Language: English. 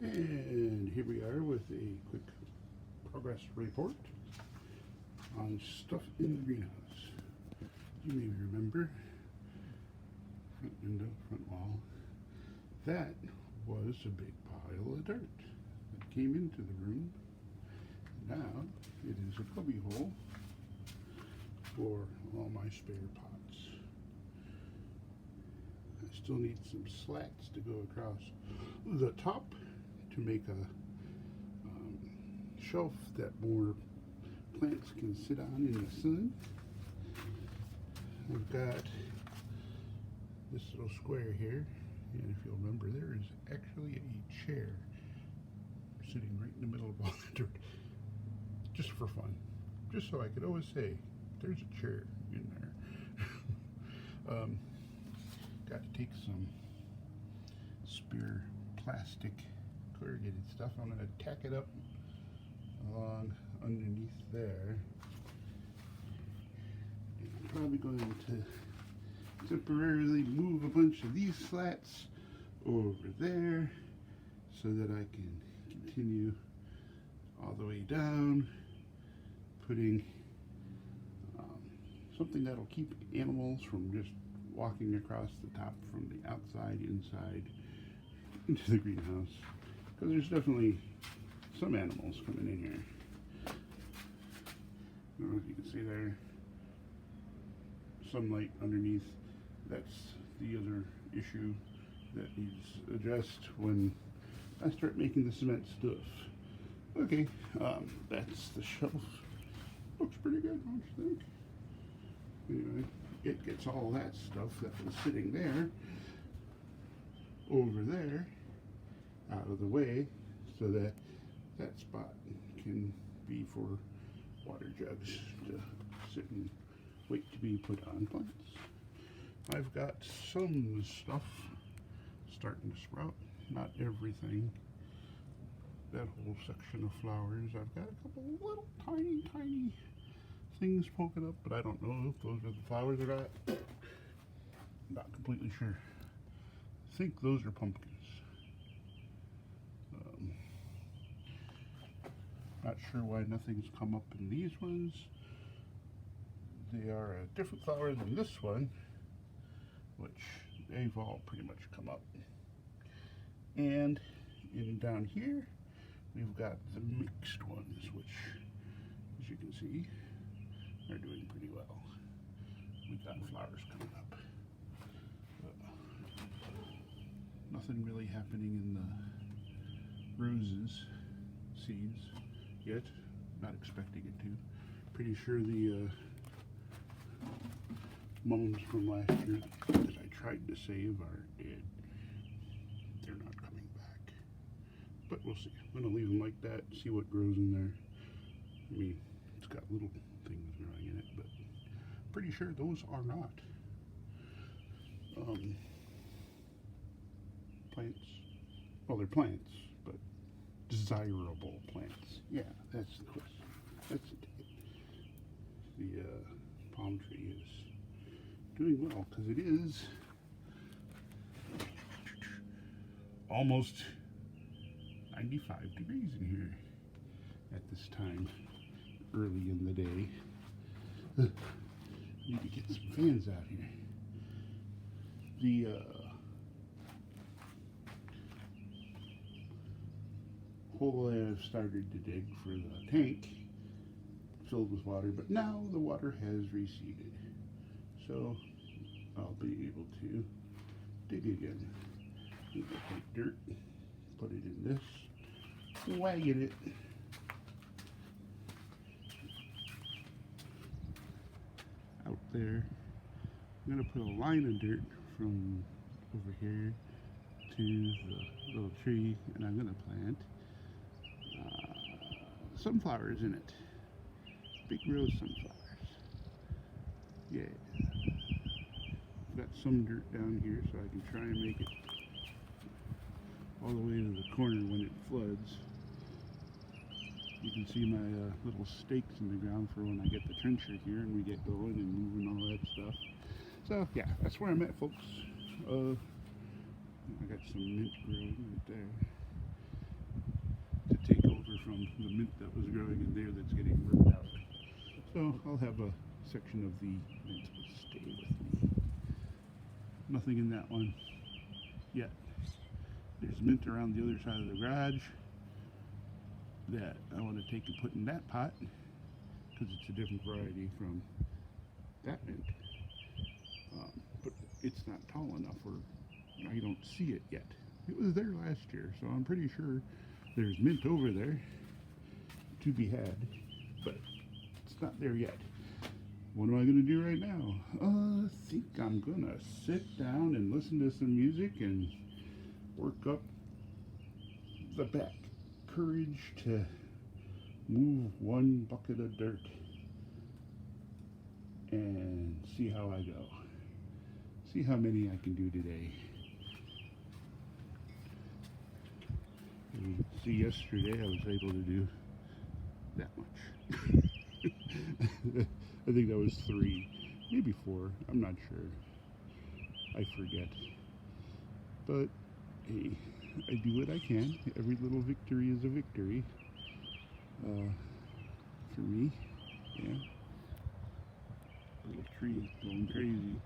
And here we are with a quick progress report on stuff in the greenhouse. You may remember, front window, front wall, that was a big pile of dirt that came into the room. Now it is a cubby hole for all my spare pots. I still need some slats to go across the top to make a shelf that more plants can sit on in the sun. I've got this little square here, and if you'll remember, there is actually a chair sitting right in the middle of all the dirt, just for fun, just so I could always say there's a chair in there. Got to take some spare plastic corrugated stuff. I'm going to tack it up along underneath there. I'm probably going to temporarily move a bunch of these slats over there so that I can continue all the way down, putting something that'll keep animals from just walking across the top from the outside inside into the greenhouse, because there's definitely some animals coming in here. I don't know if you can see there, sunlight underneath. That's the other issue that needs addressed when I start making the cement stuff. Okay, that's the shelf. Looks pretty good, don't you think? Anyway, it gets all that stuff that was sitting there over there out of the way, so that that spot can be for water jugs to sit and wait to be put on plants. I've got some stuff starting to sprout, not everything. That whole section of flowers, I've got a couple little tiny things poking up, but I don't know if those are the flowers or not. Not completely sure. I think those are pumpkins. Not sure why nothing's come up in these ones. They are a different flower than this one, which they've all pretty much come up. And in down here, we've got the mixed ones, which, as you can see, are doing pretty well. We've got flowers coming up. Nothing really happening in the roses seeds yet. Not expecting it to. Pretty sure the mums from last year that I tried to save are dead. They're not coming back. But we'll see. I'm going to leave them like that, see what grows in there. I mean, it's got little things growing in it, but pretty sure those are not. Plants. Well, they're plants, but desirable plants. Yeah, that's the question. That's it. The palm tree is doing well, because it is almost 95 degrees in here at this time, early in the day. Need to get some fans out here. The hole that I've started to dig for the tank filled with water, but now the water has receded, so I'll be able to dig again. I'm gonna take dirt, put it in this, wagon it, out there. I'm gonna put a line of dirt from over here to the little tree, and I'm gonna plant sunflowers in it. Big rose sunflowers. Yeah. I've got some dirt down here so I can try and make it all the way to the corner when it floods. You can see my little stakes in the ground for when I get the trencher here and we get going and moving all that stuff. So yeah, that's where I'm at, folks. I got some mint growing right there. from the mint that was growing in there that's getting ripped out. So I'll have a section of the mint will stay with me. Nothing in that one yet. There's mint around the other side of the garage that I want to take and put in that pot because it's a different variety from that mint. But it's not tall enough or I don't see it yet. It was there last year, so I'm pretty sure there's mint over there to be had, but it's not there yet. What am I going to do right now? I think I'm going to sit down and listen to some music and work up the back courage to move one bucket of dirt and see how I go. See how many I can do today. And see, yesterday I was able to do that much. I think that was 3, maybe 4. I'm not sure. I forget. But hey, I do what I can. Every little victory is a victory. For me, yeah. Little tree going crazy.